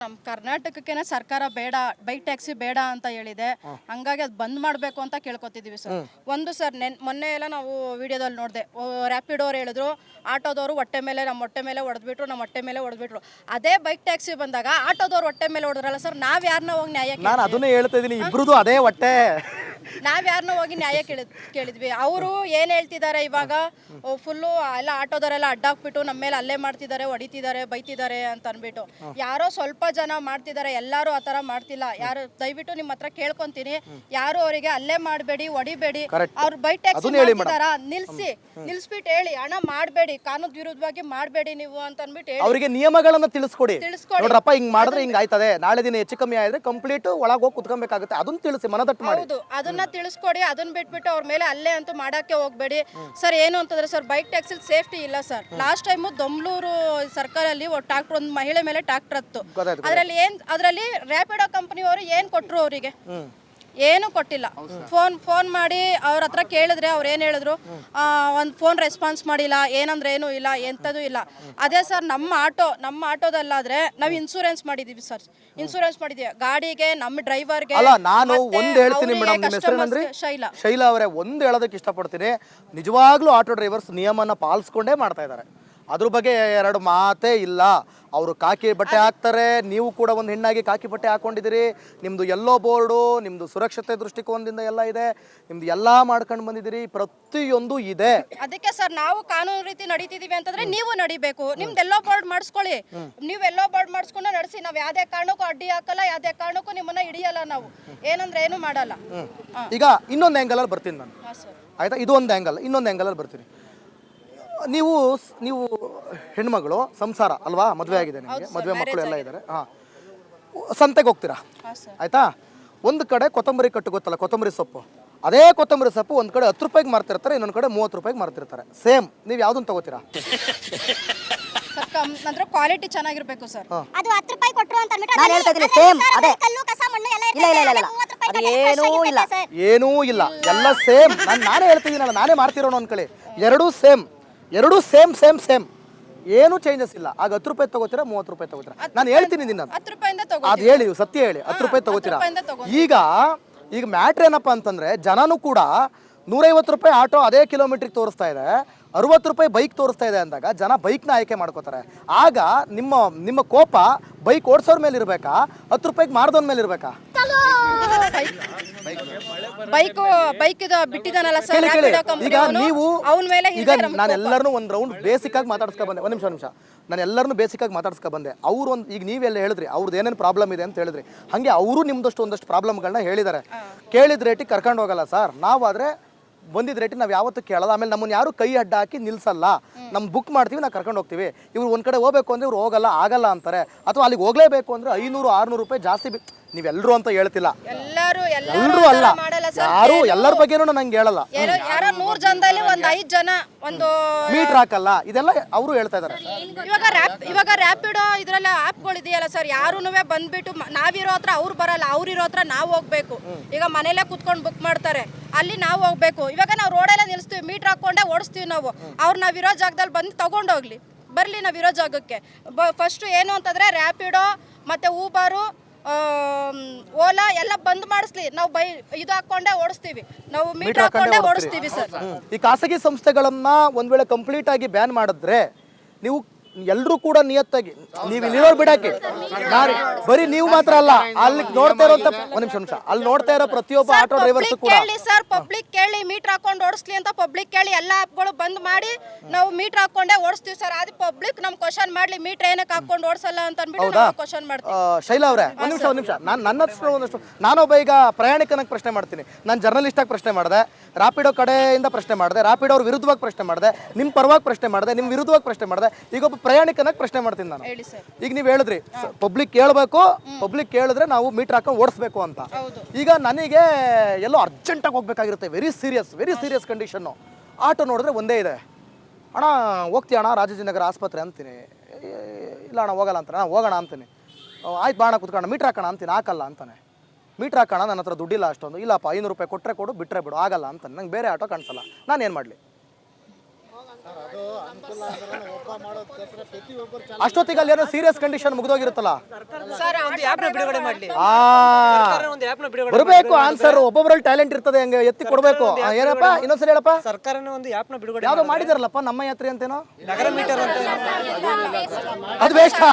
ನಮ್ಮ ಕರ್ನಾಟಕಕ್ಕೆ ಸರ್ಕಾರ ಬೇಡ, ಬೈಕ್ ಟ್ಯಾಕ್ಸಿ ಬೇಡ ಅಂತ ಹೇಳಿದೆ. ಹಂಗಾಗಿ ಅದು ಬಂದ್ ಮಾಡಬೇಕು ಅಂತ ಕೇಳ್ಕೊತಿದೀವಿ ಸರ್. ಒಂದು ಸರ್ ಮೊನ್ನೆ ಎಲ್ಲ ನಾವು ವಿಡಿಯೋದಲ್ಲಿ ನೋಡಿದೆ, ರ್ಯಾಪಿಡ್ ಅವ್ರು ಹೇಳಿದ್ರು ಆಟೋದವರು ಹೊಟ್ಟೆ ಮೇಲೆ ನಮ್ಮ ಹೊಟ್ಟೆ ಮೇಲೆ ಹೊಡೆದ್ಬಿಟ್ರು, ನಮ್ಮ ಹೊಟ್ಟೆ ಮೇಲೆ ಹೊಡೆದ್ಬಿಟ್ರು. ಅದೇ ಬೈಕ್ ಟ್ಯಾಕ್ಸಿ ಬಂದಾಗ ಆಟೋದವ್ರು ಹೊಟ್ಟೆ ಮೇಲೆ ಹೊಡೆದ್ರಲ್ಲ ಸರ್, ನಾವ್ ಯಾರನ್ನ ಹೋಗಿ ನ್ಯಾಯ ನಾನು ಅದನ್ನೇ ಹೇಳ್ತಾ ಇದೀನಿ, ಇಬ್ರದು ಅದೇ ಹೊಟ್ಟೆ. ನಾವ್ ಯಾರನ್ನ ಹೋಗಿ ನ್ಯಾಯ ಕೇಳಿದ್ವಿ. ಅವರು ಏನ್ ಹೇಳ್ತಿದ್ದಾರೆ ಇವಾಗ, ಫುಲ್ಲು ಎಲ್ಲ ಆಟೋದವರೆಲ್ಲ ಅಡ್ಡಾಕ್ಬಿಟ್ಟು ನಮ್ಮ ಮೇಲೆ ಅಲ್ಲೇ ಮಾಡ್ತಿದ್ದಾರೆ, ಹೊಡಿತಿದ್ದಾರೆ, ಬೈತಿದ್ದಾರೆ ಅಂತ ಅನ್ಬಿಟ್ಟು. ಯಾರೋ ಸ್ವಲ್ಪ ಜನ ಮಾಡ್ತಿದ್ದಾರೆ, ಎಲ್ಲರೂ ಆತರ ಮಾಡ್ತಿಲ್ಲ. ಯಾರು ದಯವಿಟ್ಟು ನಿಮ್ಮ ಹತ್ರ ಕೇಳ್ಕೊಂತೀನಿ, ಯಾರು ಅವರಿಗೆ ಅಲ್ಲೇ ಮಾಡಬೇಡಿ, ಹೊಡಿಬೇಡಿ. ಅವ್ರು ಬೈಕ್ ಟ್ಯಾಕ್ಸಿ ಮಾಡ್ತಿದಾರ ನಿಲ್ಸ್ಬಿಟ್ಟು ಹೇಳಿ, ಹಣ ಮಾಡಬೇಡಿ, ಕಾನೂನು ವಿರುದ್ಧವಾಗಿ ಮಾಡಬೇಡಿ ನೀವು ಅಂತ ಅನ್ಬಿಟ್ಟು ಹೇಳಿ. ಅವರಿಗೆ ನಿಯಮಗಳನ್ನ ತಿಳಿಸ್ಕೊಡಿ. ನೋಡ್ರಪ್ಪ, ಹಿಂಗ್ ಮಾಡಿದ್ರೆ ಹಿಂಗ್ ಆಯ್ತದೆ, ನಾಳೆ ದಿನ ಹೆಚ್ಚು ಕಮ್ಮಿ ಆದ್ರೆ ಕಂಪ್ಲೀಟ್ ಒಳಗೆ ಹೋಗಿ ಕುತ್ಕೊಬೇಕಾಗುತ್ತೆ. ಅದನ್ನ ತಿಳಿಸಿ, ಮನದಟ್ಟು ಮಾಡಿ. ಹೌದು, ಅದನ್ನ ತಿಳಿಸ್ಕೊಡಿ. ಅದನ್ನ ಬಿಟ್ಬಿಟ್ಟು ಅವ್ರ ಮೇಲೆ ಅಲ್ಲೇ ಅಂತೂ ಮಾಡಕ್ಕೆ ಹೋಗ್ಬೇಡಿ ಸರ್. ಏನು ಅಂತಂದ್ರೆ ಸರ್, ಬೈಕ್ ಟ್ಯಾಕ್ಸಿ ಸೇಫ್ಟಿ ಇಲ್ಲ ಸರ್. ಲಾಸ್ಟ್ ಟೈಮ್ ದೊಂಬ್ಳೂರು ಸರ್ಕಾರಲ್ಲಿ ಟ್ರಾಕ್ಟರ್, ಒಂದು ಮಹಿಳೆ ಮೇಲೆ ಟ್ರಾಕ್ಟರ್ ಹತ್ತು. ಅದರಲ್ಲಿ ರ್ಯಾಪಿಡೋ ಕಂಪನಿಯವರು ಏನ್ ಕೊಟ್ರು ಅವರಿಗೆ? ಏನು ಕೊಟ್ಟಿಲ್ಲ. ಫೋನ್ ಮಾಡಿ ಅವ್ರ ಹತ್ರ ಕೇಳಿದ್ರೆ ಅವ್ರು ಏನು ಹೇಳಿದ್ರು, ಒಂದು ಫೋನ್ ರೆಸ್ಪಾನ್ಸ್ ಮಾಡಿಲ್ಲ, ಏನಂದ್ರೆ ಏನೂ ಇಲ್ಲ, ಎಂಥದ್ದು ಇಲ್ಲ. ಅದೇ ಸರ್ ನಮ್ಮ ಆಟೋದಲ್ಲಾದ್ರೆ ನಾವು ಇನ್ಸೂರೆನ್ಸ್ ಮಾಡಿದೀವಿ ಸರ್. ಇನ್ಸೂರೆನ್ಸ್ ಮಾಡಿದೀವಿ ಗಾಡಿಗೆ, ನಮ್ಮ ಡ್ರೈವರ್ಗೆ. ಅಲ್ಲ, ನಾನು ಒಂದು ಹೇಳ್ತೀನಿ ಮೇಡಮ್, ನಿಮ್ಮ ಹೆಸರೇನಂದ್ರೆ ಶೈಲಾ ಅವರೇ. ಒಂದು ಹೇಳೋದಕ್ಕೆ ಇಷ್ಟಪಡ್ತೀನಿ, ನಿಜವಾಗ್ಲೂ ಆಟೋ ಡ್ರೈವರ್ಸ್ ನಿಯಮನ ಪಾಲಿಸ್ಕೊಂಡೇ ಮಾಡ್ತಾ ಇದ್ದಾರೆ. ಅದ್ರ ಬಗ್ಗೆ ಎರಡು ಮಾತೇ ಇಲ್ಲ. ಅವರು ಕಾಕಿ ಬಟ್ಟೆ ಹಾಕ್ತಾರೆ, ನೀವು ಕೂಡ ಒಂದು ಹೆಣ್ಣಾಗಿ ಕಾಕಿ ಬಟ್ಟೆ ಹಾಕೊಂಡಿದ್ದೀರಿ. ನಿಮ್ಮದು ಎಲ್ಲೋ ಬೋರ್ಡು, ನಿಮ್ಮದು ಸುರಕ್ಷತೆ ದೃಷ್ಟಿಕೋನದಿಂದ ಎಲ್ಲ ಇದೆ, ನಿಮ್ದು ಎಲ್ಲ ಮಾಡ್ಕೊಂಡು ಬಂದಿದ್ದೀರಿ, ಪ್ರತಿಯೊಂದು ಇದೆ. ಅದಕ್ಕೆ ಸರ್, ನಾವು ಕಾನೂನು ರೀತಿ ನಡೀತಿದೀವಿ ಅಂತಂದ್ರೆ ನೀವು ನಡಿಬೇಕು. ನಿಮ್ದು ಎಲ್ಲೋ ಬೋರ್ಡ್ ಮಾಡಿಸ್ಕೊಳ್ಳಿ, ನೀವು ಎಲ್ಲೋ ಬೋರ್ಡ್ ಮಾಡಿಸ್ಕೊಂಡು ನಡೆಸಿ. ನಾವು ಯಾವುದೇ ಕಾರಣಕ್ಕೂ ಅಡ್ಡಿ ಹಾಕಲ್ಲ, ಯಾವುದೇ ಕಾರಣಕ್ಕೂ ನಿಮ್ಮನ್ನ ಹಿಡಿಯಲ್ಲ. ನಾವು ಏನಂದ್ರೆ ಏನು ಮಾಡಲ್ಲ. ಈಗ ಇನ್ನೊಂದು ಆ್ಯಂಗಲಲ್ಲಿ ಬರ್ತೀನಿ ನಾನು, ಆಯ್ತಾ? ಇದು ಒಂದು ಆ್ಯಂಗಲ್, ಇನ್ನೊಂದು ಆ್ಯಂಗಲಲ್ಲಿ ಬರ್ತೀನಿ. ನೀವು ಹೆಣ್ಮಗಳು, ಸಂಸಾರ ಅಲ್ವಾ, ಮದುವೆ ಆಗಿದೆ ನಿಮಗೆ, ಮದುವೆ ಮಕ್ಕಳು ಎಲ್ಲ ಇದ್ದಾರೆ. ಸಂತೆಗೆ ಹೋಗ್ತೀರಾ, ಆಯ್ತಾ? ಒಂದು ಕಡೆ ಕೊತ್ತಂಬರಿ ಕಟ್ಟು ಗೊತ್ತಲ್ಲ, ಕೊತ್ತಂಬರಿ ಸೊಪ್ಪು. ಅದೇ ಕೊತ್ತಂಬರಿ ಸೊಪ್ಪು ಒಂದು ಕಡೆ 10 ರೂಪಾಯಿಗೆ ಮಾರ್ತಿರ್ತಾರೆ, ಇನ್ನೊಂದು ಕಡೆ 30 ರೂಪಾಯಿಗೆ ಮಾರ್ತಿರ್ತಾರೆ. ಸೇಮ್, ನೀವು ಯಾವ್ದನ್ನ ತಗೋತೀರಾ? ಅಂದ್ರೆ ಕ್ವಾಲಿಟಿ ಚೆನ್ನಾಗಿರ್ಬೇಕು ಸರ್. ಅದು 10 ರೂಪಾಯಿ ಕೊಟ್ರು ಅಂತ ಅನ್ಬಿಟ್ಟು ನಾನು ಹೇಳ್ತಾ ಇದ್ದೀನಿ, ಸೇಮ್ ಅದೇ. ಕಲ್ಲು ಕಸ ಮಣ್ಣು ಎಲ್ಲ ಇಲ್ಲ ಏನೂ ಇಲ್ಲ, ಎಲ್ಲ ಸೇಮ್. ನಾನೇ ಹೇಳ್ತಿದ್ದೀನಲ್ಲ, ನಾನೇ ಮಾರ್ತಿರೋನು ಅನ್ಕೊಳ್ಳಿ, ಎರಡೂ ಸೇಮ್. ಏನು ಚೇಂಜಸ್ ಇಲ್ಲ. ಆಗ 10 ರೂಪಾಯಿ ತಗೋತೀರಾ, 30 ರೂಪಾಯಿ ತಗೋತೀರಾ? ನಾನು ಹೇಳ್ತೀನಿ ನಿನ್ನ, 10 ರೂಪಾಯಿಂದ ಅದು ಹೇಳಿ, ಸತ್ಯ ಹೇಳಿ, 10 ರೂಪಾಯಿ ತಗೋತೀರಾ? ಈಗ ಮ್ಯಾಟ್ರ್ ಏನಪ್ಪಾ ಅಂತಂದ್ರೆ, ಜನನೂ ಕೂಡ 150 ರೂಪಾಯಿ ಆಟೋ ಅದೇ ಕಿಲೋಮೀಟ್ರಿಗೆ ತೋರಿಸ್ತಾ ಇದೆ, 60 ರೂಪಾಯಿ ಬೈಕ್ ತೋರಿಸ್ತಾ ಇದೆ ಅಂದಾಗ ಜನ ಬೈಕ್ನ ಆಯ್ಕೆ ಮಾಡ್ಕೋತಾರೆ. ಆಗ ನಿಮ್ಮ ಕೋಪ ಬೈಕ್ ಓಡಿಸೋರ್ ಮೇಲೆ ಇರಬೇಕಾ, 10 ರೂಪಾಯಿಗೆ ಮಾರ್ದೋನ್ ಮೇಲೆ ಇರಬೇಕಾ? ಬೈಕ್ ಬಿಟ್ಟಿದಾನಲ್ಲ ಸರ್, ಈಗ ನೀವು ಈಗ ನಾನು ಎಲ್ಲರನ್ನೂ ಒಂದು ರೌಂಡ್ ಬೇಸಿಕ್ ಆಗಿ ಮಾತಾಡ್ಸ್ಕೊ ಬಂದೆ. ಒಂದು ನಿಮಿಷ, ನಾನು ಎಲ್ಲರನ್ನೂ ಬೇಸಿಕ್ ಆಗಿ ಮಾತಾಡ್ಸ್ಕೊ ಬಂದೆ. ಅವ್ರು ಈಗ ನೀವೆಲ್ಲ ಹೇಳಿದ್ರಿ ಅವ್ರದ್ದು ಏನೇನು ಪ್ರಾಬ್ಲಮ್ ಇದೆ ಅಂತ ಹೇಳಿದ್ರಿ, ಹಾಗೆ ಅವರು ಒಂದಷ್ಟು ಪ್ರಾಬ್ಲಮ್ಗಳನ್ನ ಹೇಳಿದ್ದಾರೆ. ಕೇಳಿದ ರೇಟಿಗೆ ಕರ್ಕೊಂಡು ಹೋಗಲ್ಲ ಸರ್. ನಾವಾದ್ರೆ ಬಂದಿದ್ದ ರೇಟಿಗೆ ನಾವು ಯಾವತ್ತೂ ಕೇಳಲ್ಲ. ಆಮೇಲೆ ನಮ್ಮನ್ನು ಯಾರು ಕೈ ಅಡ್ಡ ಹಾಕಿ ನಿಲ್ಸಲ್ಲ. ನಮ್ಮ ಬುಕ್ ಮಾಡ್ತೀವಿ, ನಾವು ಕರ್ಕೊಂಡು ಹೋಗ್ತೀವಿ. ಇವ್ರು ಒಂದು ಕಡೆ ಹೋಗ್ಬೇಕು ಅಂದರೆ ಇವ್ರು ಆಗಲ್ಲ ಅಂತಾರೆ, ಅಥವಾ ಅಲ್ಲಿಗೆ ಹೋಗಲೇಬೇಕು ಅಂದರೆ 500-600 ರೂಪಾಯಿ ಜಾಸ್ತಿ. ನೀವೆಲ್ಲರೂ ಅಂತ ಹೇಳ್ತಿಲ್ಲ, ಎಲ್ಲರೂ ಅಲ್ಲ, ಯಾರು ಎಲ್ಲರ ಬಗ್ಗೆನೂ ನಂಗೆ ಹೇಳಲ್ಲ. ಯಾರೋ 100 ಜನದಲ್ಲಿ ಒಂದು 5 ಜನ ಒಂದು ಮೀಟರ್ ಹಾಕಲ್ಲ, ಇದೆಲ್ಲ ಅವರು ಹೇಳ್ತಾ ಇದ್ದಾರೆ. ಇವಾಗ ರ್ಯಾಪಿಡೋ ಇದ್ರಲ್ಲಿ ಆ್ಯಪ್ಗಳು ಇದೆಯಲ್ಲ ಸರ್, ಯಾರೂ ಬಂದ್ಬಿಟ್ಟು ನಾವಿರೋ ಹತ್ರ ಅವ್ರು ಬರಲ್ಲ, ಅವ್ರಿರೋ ಹತ್ರ ನಾವು ಹೋಗ್ಬೇಕು. ಈಗ ಮನೇಲೆ ಕುತ್ಕೊಂಡು ಬುಕ್ ಮಾಡ್ತಾರೆ, ಅಲ್ಲಿ ನಾವು ಹೋಗ್ಬೇಕು. ಇವಾಗ ನಾವು ರೋಡೆಲ್ಲ ನಿಲ್ಲಿಸ್ತೀವಿ, ಮೀಟರ್ ಹಾಕೊಂಡೇ ಓಡಿಸ್ತೀವಿ ನಾವು. ನಾವಿರೋ ಜಾಗದಲ್ಲಿ ಬಂದು ತಗೊಂಡೋಗ್ಲಿ, ಬರಲಿ ನಾವಿರೋ ಜಾಗಕ್ಕೆ. ಫಸ್ಟು ಏನು ಅಂತಂದ್ರೆ ರ್ಯಾಪಿಡೋ ಮತ್ತೆ ಊಬರು, ಓಲಾ ಎಲ್ಲ ಬಂದ್ ಮಾಡಿಸ್ಲಿ. ನಾವು ಇದು ಹಾಕೊಂಡೇ ಓಡಿಸ್ತೀವಿ, ನಾವು ಮೀಟರ್ ಹಾಕೊಂಡೇ ಓಡಿಸ್ತೀವಿ ಸರ್. ಈ ಖಾಸಗಿ ಸಂಸ್ಥೆಗಳನ್ನ ಒಂದ್ ವೇಳೆ ಕಂಪ್ಲೀಟ್ ಆಗಿ ಬ್ಯಾನ್ ಮಾಡಿದ್ರೆ, ನೀವು ಎಲ್ರೂ ಕೂಡ ನಿಯತ್ತಾಗಿ ನೀವು ಇಲ್ಲಿರೋರು ಬಿಡಾಕಿ, ಬರೀ ನೀವು ಮಾತ್ರ ಅಲ್ಲ, ಅಲ್ಲಿ ನೋಡ್ತಾ ಇರೋ ಒಂದ್ ನಿಮಿಷ ಅಲ್ಲಿ ನೋಡ್ತಾ ಇರೋ ಪ್ರತಿಯೊಬ್ಬ ಆಟೋ ಡ್ರೈವರ್ಸ್ ಕೂಡ ಕೇಳಿ ಸರ್, ಪಬ್ಲಿಕ್ ಕೇಳಿ, ಮೀಟರ್ ಹಾಕೊಂಡು ಓಡಿಸ್ಲಿ ಅಂತ ಪಬ್ಲಿಕ್ ಕೇಳಿ. ಎಲ್ಲ ಆಪ್ಗಳು ಬಂದ್ ಮಾಡಿ ನಾವು ಮೀಟರ್ ಹಾಕೊಂಡೇ ಓಡಿಸ್ತೀವಿ ಸರ್. ಅದು ಪಬ್ಲಿಕ್ ನಮ್ ಕ್ವಶನ್ ಮಾಡ್ಲಿ, ಮೀಟರ್ ಏನಕ್ಕೆ ಹಾಕೊಂಡು ಓಡಿಸಲ್ಲ ಅಂತ ಅನ್ಬಿಟ್ಟು ನಾವು ಕ್ವಶನ್ ಮಾಡ್ತೀವಿ. ಶೈಲಾ ಅವರೇ, ಒಂದ್ ನಿಮಿಷ, ನನ್ನ ಹತ್ರ ಒಂದಷ್ಟು, ನಾನೊಬ್ಬ ಈಗ ಪ್ರಯಾಣಿಕನಾಗಿ ಪ್ರಶ್ನೆ ಮಾಡ್ತೀನಿ. ನಾನು ಜರ್ನಲಿಸ್ಟ್ ಆಗಿ ಪ್ರಶ್ನೆ ಮಾಡಿದೆ, ರಾಪಿಡೋ ಕಡೆಯಿಂದ ಪ್ರಶ್ನೆ ಮಾಡಿದೆ, ರಾಪಿಡೋ ಅವ್ರ ವಿರುದ್ಧವಾಗಿ ಪ್ರಶ್ನೆ ಮಾಡಿದೆ, ನಿಮ್ಮ ಪರವಾಗಿ ಪ್ರಶ್ನೆ ಮಾಡಿದೆ, ನಿಮ್ಮ ವಿರುದ್ಧವಾಗಿ ಪ್ರಶ್ನೆ ಮಾಡಿದೆ. ಈಗ ಒಬ್ಬ ಪ್ರಯಾಣಿಕನಾಗಿ ಪ್ರಶ್ನೆ ಮಾಡ್ತೀನಿ ನಾನು. ಈಗ ನೀವು ಹೇಳಿದ್ರಿ ಪಬ್ಲಿಕ್ ಕೇಳಬೇಕು, ಪಬ್ಲಿಕ್ ಕೇಳಿದ್ರೆ ನಾವು ಮೀಟರ್ ಹಾಕೊಂಡು ಓಡಿಸ್ಬೇಕು ಅಂತ. ಈಗ ನನಗೆ ಎಲ್ಲೋ ಅರ್ಜೆಂಟಾಗಿ ಹೋಗ್ಬೇಕಾಗಿರುತ್ತೆ, ವೆರಿ ಸೀರಿಯಸ್ ಕಂಡೀಷನ್ನು. ಆಟೋ ನೋಡಿದ್ರೆ ಒಂದೇ ಇದೆ, ಅಣ್ಣ ಹೋಗ್ತೀಯ ಅಣ್ಣ ರಾಜಾಜಿನಗರ ಆಸ್ಪತ್ರೆ ಅಂತೀನಿ. ಇಲ್ಲ ಅಣ್ಣ ಹೋಗಲ್ಲ ಅಂತಾನೆ. ನಾನು ಹೋಗೋಣ ಅಂತೀನಿ. ಆಯ್ತು ಬಾಣ ಕುತ್ಕೋಣ, ಮೀಟರ್ ಹಾಕೋಣ ಅಂತೀನಿ. ಹಾಕಲ್ಲ ಅಂತಾನೆ. ಮೀಟರ್ ಹಾಕೋಣ, ನನ್ನ ಹತ್ರ ದುಡ್ಡಿಲ್ಲ ಅಷ್ಟೊಂದು. ಇಲ್ಲಪ್ಪ 500 ರೂಪಾಯಿ ಕೊಟ್ಟರೆ ಕೊಡು, ಬಿಟ್ಟರೆ ಬಿಡು, ಆಗಲ್ಲ ಅಂತಾನೆ. ನಂಗೆ ಬೇರೆ ಆಟೋ ಕಾಣಿಸಲ್ಲ, ನಾನು ಏನು ಮಾಡಲಿ? ಅಷ್ಟೊತ್ತಿಗೆ ಅಲ್ಲಿ ಏನೋ ಸೀರಿಯಸ್ ಕಂಡೀಷನ್ ಮುಗ್ದೋಗಿರುತ್ತಲ್ಲ. ಬರಬೇಕು ಆನ್ಸರ್. ಒಬ್ಬೊಬ್ಬರಲ್ಲಿ ಟ್ಯಾಲೆಂಟ್ ಇರ್ತದೆ, ಹಂಗೆ ಎತ್ತಿ ಕೊಡ್ಬೇಕು. ಏನಪ್ಪ ಇನ್ನೊಂದ್ಸರಿ ಹೇಳಪ್ಪ. ಸರ್ಕಾರನೇ ಒಂದು ಆ್ಯಪ್ನ ಬಿಡುಗಡೆ ಯಾವ್ದೋ ಮಾಡಿದಾರಲ್ಲಪ್ಪ ನಮ್ಮ ಯಾತ್ರೆ ಅಂತೇನೋ, ನಗರ ಮೀಟರ್ ಅಂತ. ಅದು ವೇಸ್ಟ್.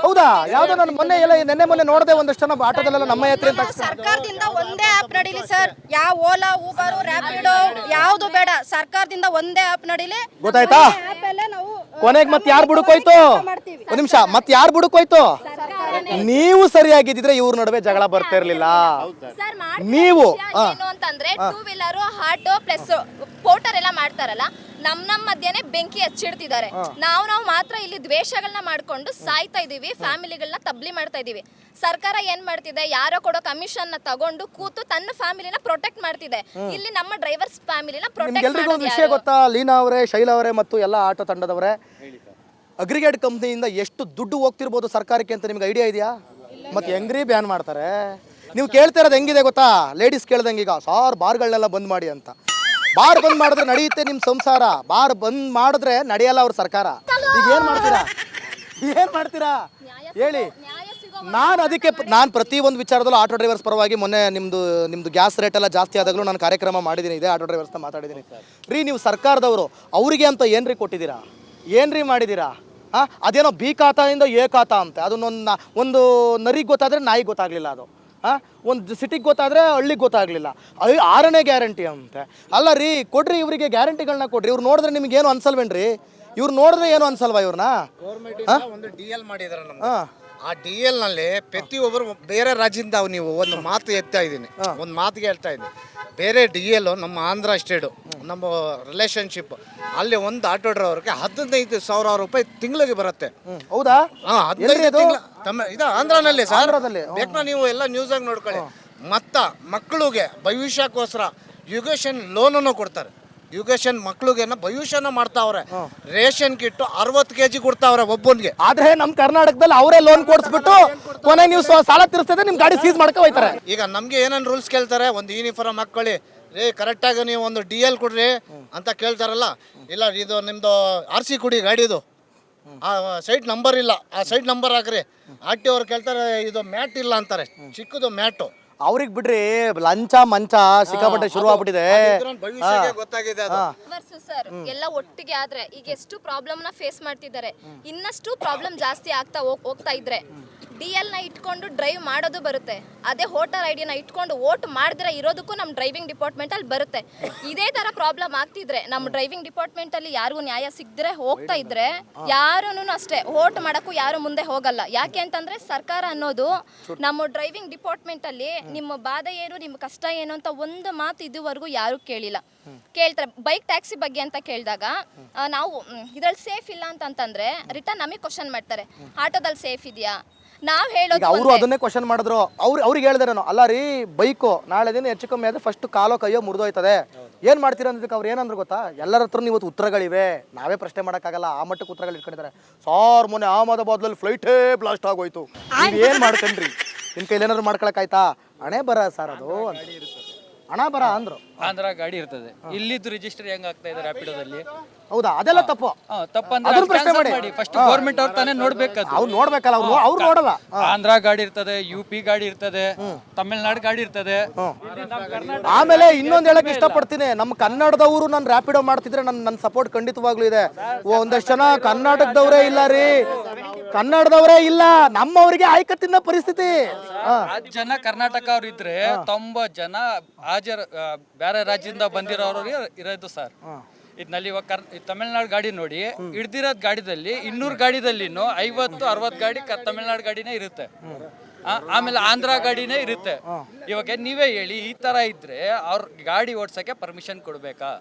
ಹೌದಾ? ಯಾವ್ದೋ ನಾನು ಮೊನ್ನೆ ಎಲ್ಲ ನೆನ್ನೆ ಮೊನ್ನೆ ನೋಡದೆ ಒಂದಷ್ಟು ಜನ ಆಟೋದಲ್ಲೆಲ್ಲ ನಮ್ಮ ಯಾತ್ರೆ ಅಂತ. ಸರ್ಕಾರದಿಂದ ಒಂದೇ ಆಪ್ ನಡೀಲಿ ಸರ್. ಯಾವ ಓಲಾ, ಊಬರ್, ರ್ಯಾಪಿಡೋ ಯಾವ್ದು ಬೇಡ. ಸರ್ಕಾರದಿಂದ ಒಂದೇ ಆಪ್ ನಡೀಲಿ. ಗೊತ್ತಾಯ್ತಾ? ಕೊನೆಗೆ ಮತ್ತೆ ಯಾರು ಬುಡಕೋಯ್ತು? ಒಂದ್ ನಿಮಿಷ, ಮತ್ತೆ ಯಾರು ಬುಡಕೋಯ್ತು? ನೀವು ಸರಿಯಾಗಿದ್ದಿದ್ರೆ ಇವ್ರ ನಡುವೆ ಜಗಳ ಬರ್ತಾ ಇರ್ಲಿಲ್ಲ. ನೀವು ಏನು ಅಂತಂದ್ರೆ two wheeler auto plus Potter ಎಲ್ಲ ಮಾಡ್ತಾರಲ್ಲ, ನಮ್ ಮಧ್ಯೆನೆ ಬೆಂಕಿ ಹಚ್ಚಿಡ್ತಿದ್ದಾರೆ. ನಾವು ಮಾತ್ರ ಇಲ್ಲಿ ದ್ವೇಷಗಳನ್ನ ಮಾಡ್ಕೊಂಡು ಸಾಯ್ತಾ ಇದೀವಿ, ಫ್ಯಾಮಿಲಿಗಳನ್ನ ತಬ್ಲಿ ಮಾಡ್ತಾ ಇದೀವಿ. ಸರ್ಕಾರ ಏನ್ ಮಾಡ್ತಿದೆ, ಯಾರೋ ಕೊಡೋ ಕಮಿಷನ್ ನ ತಗೊಂಡು ಕೂತು ತನ್ನ ಫ್ಯಾಮಿಲಿನ ಪ್ರೊಟೆಕ್ಟ್ ಮಾಡ್ತಿದೆ. ಇಲ್ಲಿ ನಮ್ಮ ಡ್ರೈವರ್ಸ್ ಫ್ಯಾಮಿಲಿನ ಪ್ರೊಟೆಕ್ಟ್ ನಿಮ್ಗೆಲ್ರಿಗೂ ಒಂದು ವಿಷಯ ಗೊತ್ತಾ? ಲೀನಾ ಅವರೇ, ಶೈಲಾ ಅವರೇ ಮತ್ತು ಎಲ್ಲ ಆಟೋ ತಂಡದವರೇ, ಅಗ್ರಿಗೇಟ್ ಕಂಪ್ನಿಯಿಂದ ಎಷ್ಟು ದುಡ್ಡು ಹೋಗ್ತಿರ್ಬೋದು ಸರ್ಕಾರಕ್ಕೆ ಅಂತ ನಿಮ್ಗೆ ಐಡಿಯಾ ಇದೆಯಾ? ಮತ್ತೆ ಹೆಂಗ್ರಿ ಬ್ಯಾನ್ ಮಾಡ್ತಾರೆ? ನೀವು ಕೇಳ್ತಾ ಇರೋದು ಹೆಂಗಿದೆ ಗೊತ್ತಾ? ಲೇಡೀಸ್ ಕೇಳ್ದಂಗೆ ಈಗ ಸಾರ್ ಬಾರ್ಗಳನ್ನೆಲ್ಲ ಬಂದ್ ಮಾಡಿ ಅಂತ. ಬಾರ್ ಬಂದ್ ಮಾಡಿದ್ರೆ ನಡೆಯುತ್ತೆ ನಿಮ್ಮ ಸಂಸಾರ, ಬಾರ್ ಬಂದ್ ಮಾಡಿದ್ರೆ ನಡೆಯಲ್ಲ ಅವ್ರ ಸರ್ಕಾರ. ಈಗ ಏನ್ ಮಾಡ್ತೀರಾ? ಏನ್ ಮಾಡ್ತೀರಾ ಹೇಳಿ? ನಾನು ಪ್ರತಿ ಒಂದು ವಿಚಾರದಲ್ಲೂ ಆಟೋ ಡ್ರೈವರ್ಸ್ ಪರವಾಗಿ ಮೊನ್ನೆ ನಿಮ್ದು ಗ್ಯಾಸ್ ರೇಟ್ ಎಲ್ಲ ಜಾಸ್ತಿ ಆದಾಗಲೂ ನಾನು ಕಾರ್ಯಕ್ರಮ ಮಾಡಿದ್ದೀನಿ, ಇದೇ ಆಟೋ ಡ್ರೈವರ್ಸ್ನ ಮಾತಾಡಿದ್ದೀನಿ. ರೀ, ನೀವು ಸರ್ಕಾರದವರು ಅವರಿಗೆ ಅಂತ ಏನ್ರಿ ಕೊಟ್ಟಿದ್ದೀರಾ? ಏನ್ರಿ ಮಾಡಿದ್ದೀರಾ? ಅದೇನೋ ಬಿ ಖಾತಾದಿಂದ ಎ ಖಾತಾ ಅಂತೆ. ಒಂದು ನರಿಗೆ ಗೊತ್ತಾದರೆ ನಾಯಿಗೆ ಗೊತ್ತಾಗಲಿಲ್ಲ, ಅದು ಒಂದು ಸಿಟಿಗೆ ಗೊತ್ತಾದರೆ ಹಳ್ಳಿಗೆ ಗೊತ್ತಾಗಲಿಲ್ಲ. 6ನೇ ಗ್ಯಾರಂಟಿ ಅಂತೆ. ಅಲ್ಲ ರೀ, ಕೊಡ್ರಿ ಇವರಿಗೆ ಗ್ಯಾರಂಟಿಗಳನ್ನ ಕೊಡ್ರಿ. ಇವ್ರು ನೋಡಿದ್ರೆ ನಿಮ್ಗೇನು ಅನ್ಸಲ್ವೇನ್ರಿ? ಇವ್ರು ನೋಡಿದ್ರೆ ಏನು ಅನ್ಸಲ್ವಾ ಇವ್ರನ್ನ? ಒಂದು DL ಮಾಡಿದಾರೆ ನಮ್ಗೆ. ಆ DL ನಲ್ಲಿ ಪ್ರತಿಯೊಬ್ಬರು ಬೇರೆ ರಾಜ್ಯದಿಂದ ನೀವು ಒಂದು ಮಾತು ಎತ್ತಾ ಇದ್ದೀನಿ, ಒಂದು ಮಾತಿಗೆ ಹೇಳ್ತಾ ಇದ್ದೀನಿ. ಬೇರೆ DL ನಮ್ಮ ಆಂಧ್ರ ಸ್ಟೇಟು, ನಮ್ಮ ರಿಲೇಶನ್ಶಿಪ್ ಅಲ್ಲಿ ಒಂದು ಆಟೋ ಡ್ರೈವರ್ಗೆ 15,000 ರೂಪಾಯಿ ತಿಂಗಳಿಗೆ ಬರುತ್ತೆ. ಹೌದಾ? 15 ತಿಂಗಳ ಇದು ಆಂಧ್ರನಲ್ಲಿ ಸರ್. ಬೇಕಾ ನೀವು ಎಲ್ಲ ನ್ಯೂಸಾಗಿ ನೋಡ್ಕೊಳ್ಳಿ. ಮಕ್ಕಳಿಗೆ ಭವಿಷ್ಯಕ್ಕೋಸ್ಕರ ಯುಗೇಶನ್ ಲೋನನ್ನು ಕೊಡ್ತಾರೆ. ಯುಗೇಶನ್ ಮಕ್ಳಿಗೆ ಭವಿಷ್ಯನ ಮಾಡ್ತಾವ್ರೆ. ರೇಷನ್ ಕಿಟ್ 60 kg ಕೊಡ್ತಾವ್ರೆ ಒಬ್ಬನಿಗೆ. ಆದ್ರೆ ನಮ್ ಕರ್ನಾಟಕದಲ್ಲಿ ಅವರೇ ಲೋನ್ ಕೊಡಿಸ್ಬಿಟ್ಟು ಕೊನೆ ನೀವು ಸಾಲ ತೀರಿಸ್ತದೆ, ನಿಮ್ ಗಾಡಿ ಸೀಸ್ ಮಾಡ್ಕೊ ಹೋಯ್ತಾರೆ. ಈಗ ನಮ್ಗೆ ಏನೇನು ರೂಲ್ಸ್ ಕೇಳ್ತಾರೆ, ಒಂದು ಯೂನಿಫಾರ್ಮ್ ಹಾಕೊಳ್ಳಿ ರೀ, ಕರೆಕ್ಟಾಗಿ ನೀವು ಒಂದು DL ಕೊಡ್ರಿ ಅಂತ ಕೇಳ್ತಾರಲ್ಲ. ಇಲ್ಲ, ಇದು ನಿಮ್ದು RC ಕೊಡಿ ಗಾಡಿದು, ಆ ಸೈಟ್ ನಂಬರ್ ಇಲ್ಲ, ಆ ಸೈಟ್ ನಂಬರ್ ಹಾಕ್ರಿ. RTO ಅವ್ರು ಕೇಳ್ತಾರೆ, ಇದು ಮ್ಯಾಟ್ ಇಲ್ಲ ಅಂತಾರೆ, ಚಿಕ್ಕದು ಮ್ಯಾಟು. ಅವ್ರಿಗೆ ಬಿಡ್ರಿ, ಲಂಚ ಮಂಚ ಸಿಕ್ಕಾಪಟ್ಟೆ ಶುರು ಆಗ್ಬಿಟ್ಟಿದೆ. ಗೊತ್ತಾಗಿದೆ ಅದು. ಸರ್ ಎಲ್ಲ ಒಟ್ಟಿಗೆ ಆದ್ರೆ ಈಗ ಎಷ್ಟು ಪ್ರಾಬ್ಲಮ್ ನ ಫೇಸ್ ಮಾಡ್ತಿದ್ದಾರೆ, ಇನ್ನಷ್ಟು ಪ್ರಾಬ್ಲಮ್ ಜಾಸ್ತಿ ಆಗ್ತಾ ಹೋಗ್ತಾ ಇದ್ರೆ DL ನ ಇಟ್ಕೊಂಡು ಡ್ರೈವ್ ಮಾಡೋದು ಬರುತ್ತೆ. ಅದೇ ವೋಟರ್ ID ನ ಇಟ್ಕೊಂಡು ವೋಟ್ ಮಾಡಿದ್ರೆ ಇರೋದಕ್ಕೂ ನಮ್ಮ ಡ್ರೈವಿಂಗ್ ಡಿಪಾರ್ಟ್ಮೆಂಟ್ ಅಲ್ಲಿ ಬರುತ್ತೆ. ಇದೇ ತರ ಪ್ರಾಬ್ಲಮ್ ಆಗ್ತಿದ್ರೆ ನಮ್ಮ ಡ್ರೈವಿಂಗ್ ಡಿಪಾರ್ಟ್ಮೆಂಟ್ ಅಲ್ಲಿ ಯಾರಿಗೂ ನ್ಯಾಯ ಸಿಗದ್ರೆ ಹೋಗ್ತಾ ಇದ್ರೆ ಯಾರೂ ಅಷ್ಟೇ ವೋಟ್ ಮಾಡಕ್ಕೂ ಯಾರು ಮುಂದೆ ಹೋಗಲ್ಲ. ಯಾಕೆ ಅಂತಂದ್ರೆ ಸರ್ಕಾರ ಅನ್ನೋದು ನಮ್ಮ ಡ್ರೈವಿಂಗ್ ಡಿಪಾರ್ಟ್ಮೆಂಟ್ ಅಲ್ಲಿ ನಿಮ್ಮ ಬಾಧೆ ಏನು, ನಿಮ್ಮ ಕಷ್ಟ ಏನು ಅಂತ ಒಂದು ಮಾತು ಇದುವರೆಗೂ ಯಾರು ಕೇಳಿಲ್ಲ. ಕೇಳ್ತಾರೆ ಬೈಕ್ ಟ್ಯಾಕ್ಸಿ ಬಗ್ಗೆ ಅಂತ ಕೇಳಿದಾಗ ನಾವು ಇದ್ರಲ್ಲಿ ಸೇಫ್ ಇಲ್ಲ ಅಂತಂದ್ರೆ ರಿಟರ್ನ್ ನಮಗೆ ಕ್ವಶನ್ ಮಾಡ್ತಾರೆ, ಆಟೋದಲ್ಲಿ ಸೇಫ್ ಇದೆಯಾ? ನಾವ್ ಹೇಳೋದು ಅವರು ಅದನ್ನೇ ಕ್ವಶನ್ ಮಾಡಿದ್ರು. ಅವ್ರಿಗೆ ಹೇಳಿದ್ರೆ ಅಲ್ಲ ರೀ, ಬೈಕು ನಾಳೆ ದಿನ ಹೆಚ್ಚು ಕಮ್ಮಿ ಆದ್ರೆ ಫಸ್ಟ್ ಕಾಲೋ ಕೈಯೋ ಮುರಿದೋಯ್ತದೆ, ಏನ್ ಮಾಡ್ತೀರಾ ಅಂದಕ್ಕೆ ಅವ್ರು ಏನಂದ್ರು ಗೊತ್ತಾ? ಎಲ್ಲರ ಹತ್ರ ಇವತ್ತು ಉತ್ತರಗಳಿವೆ, ನಾವೇ ಪ್ರಶ್ನೆ ಮಾಡೋಕ್ಕಾಗಲ್ಲ, ಆ ಮಟ್ಟಕ್ಕೆ ಉತ್ತರಗಳು ಇಟ್ಕೊಂಡಿದ್ದಾರೆ. ಸಾರ್ ಮೊನ್ನೆ ಅಹಮದಾಬಾದ್ನಲ್ಲಿ ಫ್ಲೈಟೇ ಬ್ಲಾಸ್ಟ್ ಆಗೋಯ್ತು, ನೀವೇನ್ ಮಾಡ್ಕೊಂಡ್ರಿ? ನಿನ್ ಕೈಲಿ ಏನಾದ್ರು ಮಾಡ್ಕೊಳಕಾಯ್ತಾ? ಹಣೆ ಬರ ಸರ್, ಅದು ಹಣ ಬರ ಅಂದ್ರು. ಆಂಧ್ರ ಗಾಡಿ ಇರ್ತದೆ, ಇಲ್ಲಿದ್ದು ರಿಜಿಸ್ಟರ್ ಹೆಂಗ್ ಆಗ್ತಾ ಇದೆ ರ್ಯಾಪಿಡೋದಲ್ಲಿ? ಹೌದಾ? ಅದೆಲ್ಲ ತಪ್ಪು. ತಪ್ಪಂದ್ರೆ ಪ್ರಶ್ನೆ ಮಾಡಿ ಫಸ್ಟ್ ಗೌರ್ಮೆಂಟ್ ಅವ್ರು ತಾನೇ ನೋಡ್ಬೇಕು. ಅವ್ರು ನೋಡ್ಬೇಕಲ್ಲ, ಅವ್ರು ನೋಡಲ್ಲ. ಆಂಧ್ರ ಗಾಡಿ ಇರ್ತದೆ, UP ಗಾಡಿ ಇರ್ತದೆ, ತಮಿಳ್ನಾಡು ಗಾಡಿ ಇರ್ತದೆ. ಆಮೇಲೆ ಇನ್ನೊಂದು ಹೇಳಕ್ ಇಷ್ಟಪಡ್ತೀನಿ, ನಮ್ಮ ಕನ್ನಡದವರು ನಾನು ರ್ಯಾಪಿಡೋ ಮಾಡ್ತಿದ್ರೆ ನನ್ನ ಸಪೋರ್ಟ್ ಖಂಡಿತವಾಗ್ಲೂ ಇದೆ. ಒಂದಷ್ಟು ಜನ ಕರ್ನಾಟಕದವರೇ ಇಲ್ಲ ರೀ, ಕನ್ನಡದವರೇ ಇಲ್ಲ, ನಮ್ಮವರಿಗೆ ಆಯ್ಕೆ ತಿನ್ನೋ ಪರಿಸ್ಥಿತಿ. 10 ಜನ ಕರ್ನಾಟಕ ಅವ್ರು ಇದ್ರೆ 90 ಜನ ಬೇರೆ ರಾಜ್ಯದಿಂದ ಬಂದಿರೋರು ಇರೋದು ಸರ್. ಇದ್ನಲ್ಲಿ ಇವಾಗ ತಮಿಳ್ನಾಡು ಗಾಡಿ ನೋಡಿ, ಹಿಡ್ದಿರೋದ್ ಗಾಡಿದಲ್ಲಿ 200 ಗಾಡಿದಲ್ಲಿನೂ 50-60 ಗಾಡಿ ತಮಿಳ್ನಾಡು ಗಾಡಿನೇ ಇರುತ್ತೆ. ಆಮೇಲೆ ಆಂಧ್ರ ಗಾಡಿನೇ ಇರುತ್ತೆ. ಇವಾಗ ನೀವೇ ಹೇಳಿ, ಈ ತರ ಇದ್ರೆ ಅವ್ರ ಗಾಡಿ ಓಡ್ಸಕ್ಕೆ ಪರ್ಮಿಷನ್ ಕೊಡ್ಬೇಕಾ?